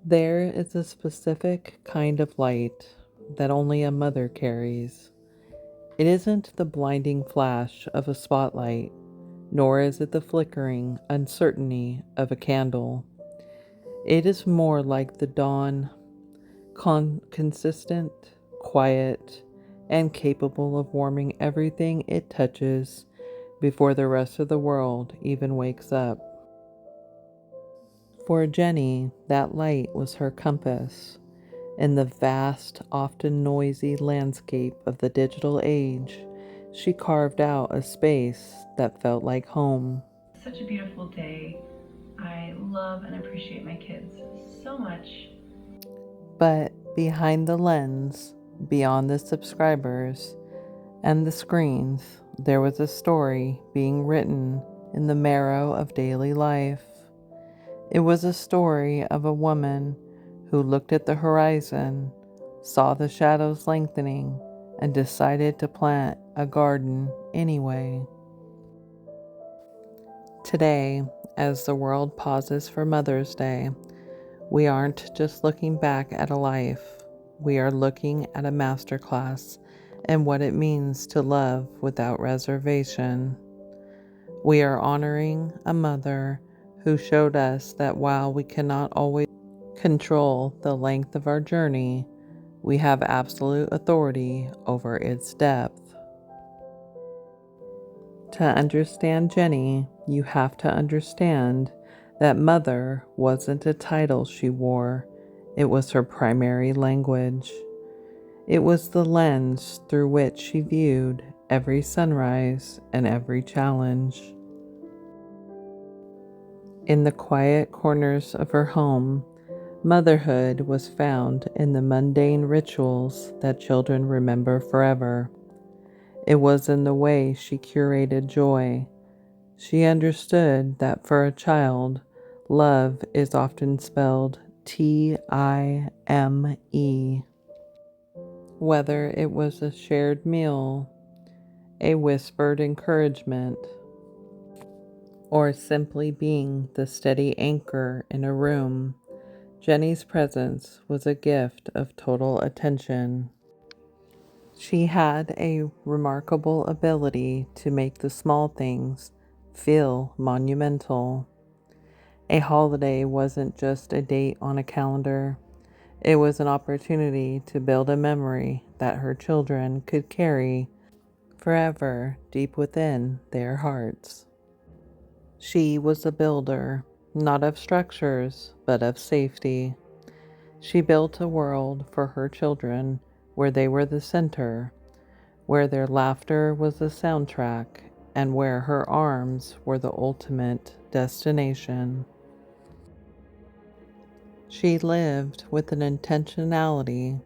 There is a specific kind of light that only a mother carries. It isn't the blinding flash of a spotlight, nor is it the flickering uncertainty of a candle. It is more like the dawn, consistent, quiet, and capable of warming everything it touches before the rest of the world even wakes up. For Jenny, that light was her compass. In the vast, often noisy landscape of the digital age, she carved out a space that felt like home. Such a beautiful day. I love and appreciate my kids so much. But behind the lens, beyond the subscribers and the screens, there was a story being written in the marrow of daily life. It was a story of a woman who looked at the horizon, saw the shadows lengthening, and decided to plant a garden anyway. Today, as the world pauses for Mother's Day, we aren't just looking back at a life, we are looking at a masterclass in what it means to love without reservation. We are honoring a mother who showed us that while we cannot always control the length of our journey, we have absolute authority over its depth. To understand Jenny, you have to understand that mother wasn't a title she wore, it was her primary language. It was the lens through which she viewed every sunrise and every challenge. In the quiet corners of her home, motherhood was found in the mundane rituals that children remember forever. It was in the way she curated joy. She understood that for a child, love is often spelled Time. Whether it was a shared meal, a whispered encouragement, or simply being the steady anchor in a room, Jenny's presence was a gift of total attention. She had a remarkable ability to make the small things feel monumental. A holiday wasn't just a date on a calendar, it was an opportunity to build a memory that her children could carry forever deep within their hearts. She was a builder, not of structures, but of safety. She built a world for her children where they were the center, where their laughter was the soundtrack, and where her arms were the ultimate destination. She lived with an intentionality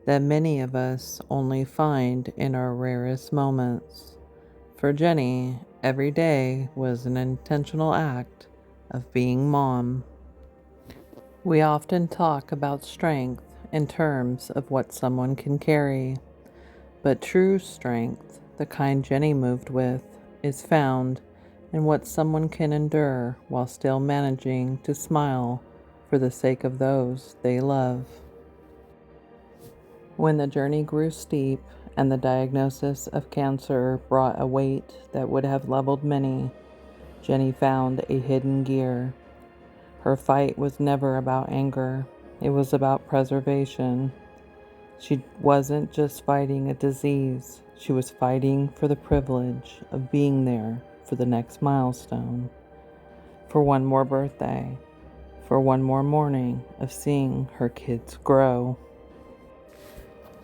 that many of us only find in our rarest moments. For Jenny, every day was an intentional act of being mom. We often talk about strength in terms of what someone can carry, but true strength, the kind Jenny moved with, is found in what someone can endure while still managing to smile for the sake of those they love. When the journey grew steep and the diagnosis of cancer brought a weight that would have leveled many, Jenny found a hidden gear. Her fight was never about anger, it was about preservation. She wasn't just fighting a disease, she was fighting for the privilege of being there for the next milestone, for one more birthday, for one more morning of seeing her kids grow.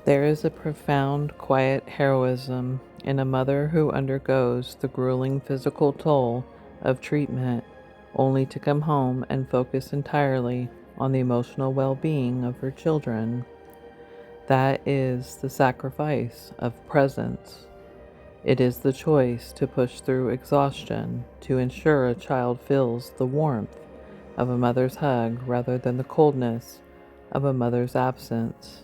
There is a profound, quiet heroism in a mother who undergoes the grueling physical toll of treatment only to come home and focus entirely on the emotional well-being of her children. That is the sacrifice of presence. It is the choice to push through exhaustion to ensure a child feels the warmth of a mother's hug rather than the coldness of a mother's absence.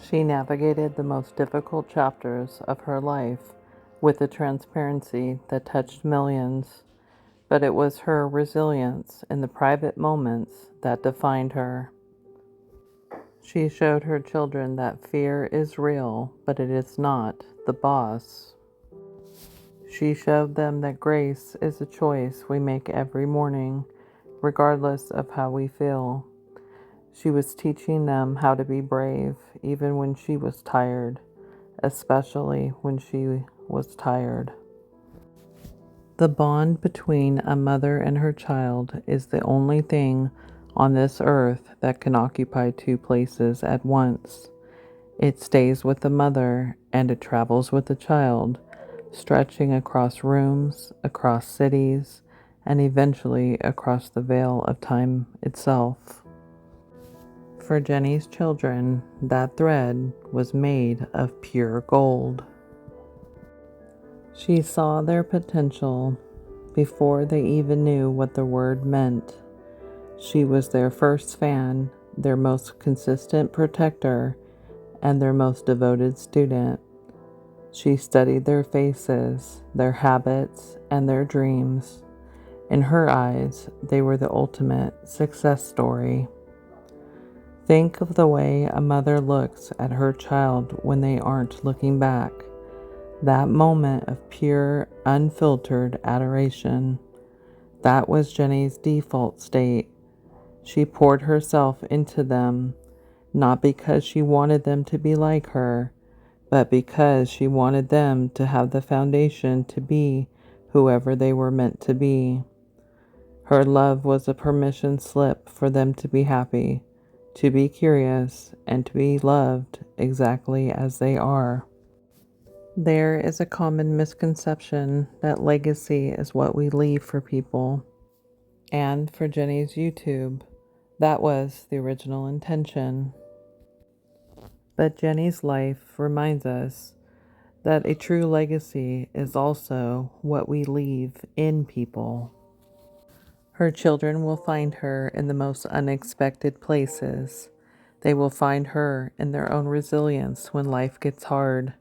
She navigated the most difficult chapters of her life with a transparency that touched millions. but it was her resilience in the private moments that defined her. She showed her children that fear is real, but it is not the boss. She showed them that grace is a choice we make every morning, regardless of how we feel. She was teaching them how to be brave, even when she was tired, especially when she was tired. The bond between a mother and her child is the only thing on this earth that can occupy two places at once. It stays with the mother and it travels with the child, stretching across rooms, across cities, and eventually across the veil of time itself. For Jenny's children, that thread was made of pure gold. She saw their potential before they even knew what the word meant. She was their first fan, their most consistent protector, and their most devoted student. She studied their faces, their habits, and their dreams. In her eyes, they were the ultimate success story. Think of the way a mother looks at her child when they aren't looking back. That moment of pure, unfiltered adoration. That was Jenny's default state. She poured herself into them, not because she wanted them to be like her, but because she wanted them to have the foundation to be whoever they were meant to be. Her love was a permission slip for them to be happy, to be curious, and to be loved exactly as they are. There is a common misconception that legacy is what we leave for people. And for Jenny's YouTube, that was the original intention. But Jenny's life reminds us that a true legacy is also what we leave in people. Her children will find her in the most unexpected places. They will find her in their own resilience when life gets hard.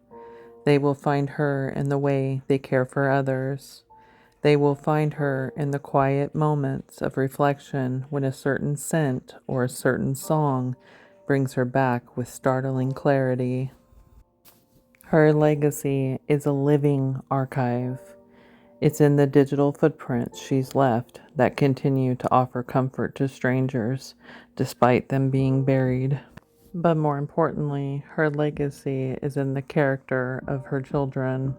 They will find her in the way they care for others. They will find her in the quiet moments of reflection when a certain scent or a certain song brings her back with startling clarity. Her legacy is a living archive. It's in the digital footprints she's left that continue to offer comfort to strangers despite them being buried. But more importantly, her legacy is in the character of her children.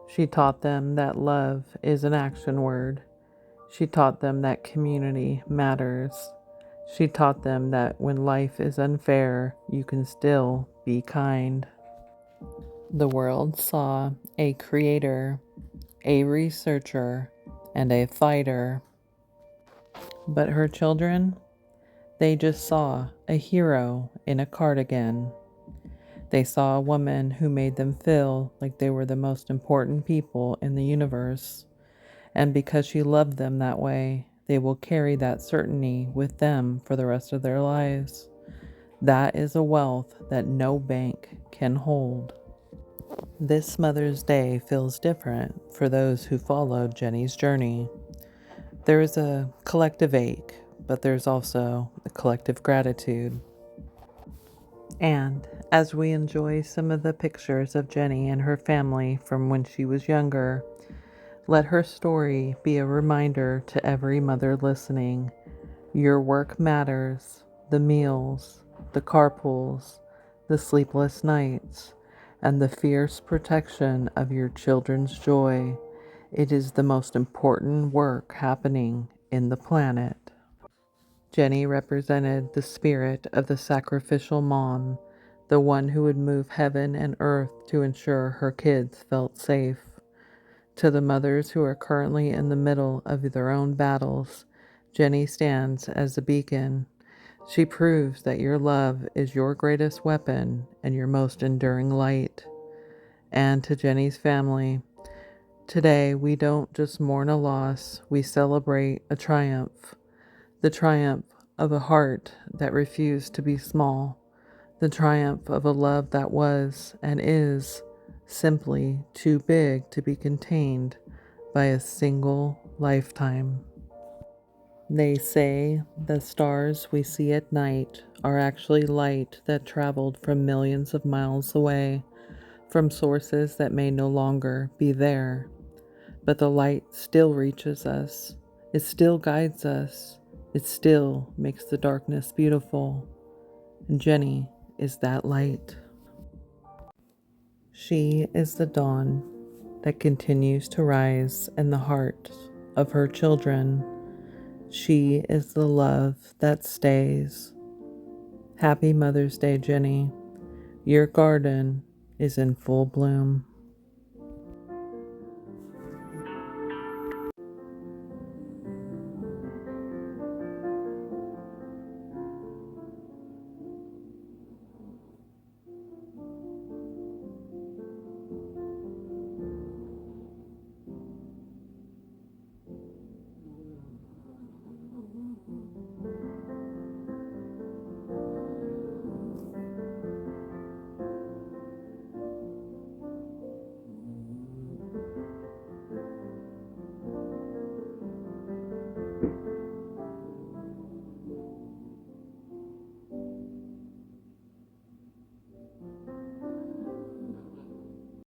She taught them that love is an action word. She taught them that community matters. She taught them that when life is unfair, you can still be kind. The world saw a creator, a researcher, and a fighter. But her children, they just saw a hero in a cardigan. They saw a woman who made them feel like they were the most important people in the universe. And because she loved them that way, they will carry that certainty with them for the rest of their lives. That is a wealth that no bank can hold. This Mother's Day feels different for those who followed Jenny's journey. There is a collective ache, but there's also a collective gratitude. And as we enjoy some of the pictures of Jenny and her family from when she was younger, let her story be a reminder to every mother listening. Your work matters, the meals, the carpools, the sleepless nights, and the fierce protection of your children's joy. It is the most important work happening in the planet. Jenny represented the spirit of the sacrificial mom, the one who would move heaven and earth to ensure her kids felt safe. To the mothers who are currently in the middle of their own battles, Jenny stands as a beacon. She proves that your love is your greatest weapon and your most enduring light. And to Jenny's family, today we don't just mourn a loss, we celebrate a triumph. The triumph of a heart that refused to be small. The triumph of a love that was and is simply too big to be contained by a single lifetime. They say the stars we see at night are actually light that traveled from millions of miles away from sources that may no longer be there. But the light still reaches us, it still guides us, it still makes the darkness beautiful. And Jenny is that light. She is the dawn that continues to rise in the hearts of her children. She is the love that stays. Happy Mother's Day, Jenny. Your garden is in full bloom.